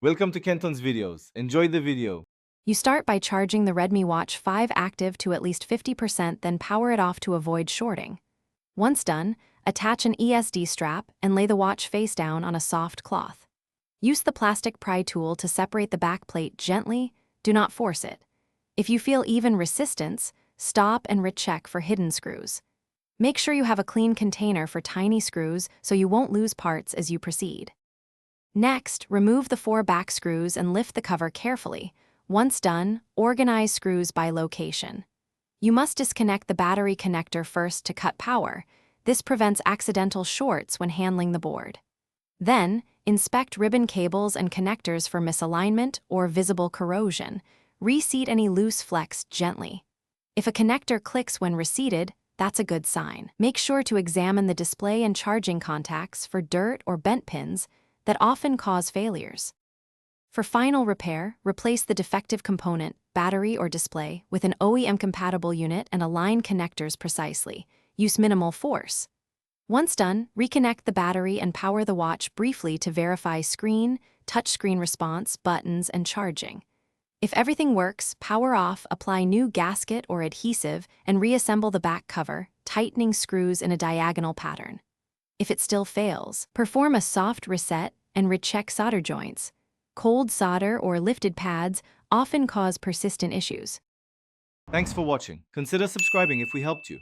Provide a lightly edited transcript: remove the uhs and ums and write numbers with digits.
Welcome to Kenton's videos. Enjoy the video. You start by charging the Redmi Watch 5 active to at least 50%, then power it off to avoid shorting. Once done, attach an ESD strap and lay the watch face down on a soft cloth. Use the plastic pry tool to separate the back plate gently, do not force it. If you feel even resistance, stop and recheck for hidden screws. Make sure you have a clean container for tiny screws so you won't lose parts as you proceed. Next, remove the 4 back screws and lift the cover carefully. Once done, organize screws by location. You must disconnect the battery connector first to cut power. This prevents accidental shorts when handling the board. Then, inspect ribbon cables and connectors for misalignment or visible corrosion. Reseat any loose flex gently. If a connector clicks when reseated, that's a good sign. Make sure to examine the display and charging contacts for dirt or bent pins that often cause failures. For final repair, replace the defective component, battery or display, with an OEM-compatible unit and align connectors precisely. Use minimal force. Once done, reconnect the battery and power the watch briefly to verify screen, touchscreen response, buttons, and charging. If everything works, power off, apply new gasket or adhesive, and reassemble the back cover, tightening screws in a diagonal pattern. If it still fails, perform a soft reset and recheck solder joints. Cold solder or lifted pads often cause persistent issues. Thanks for watching. Consider subscribing if we helped you.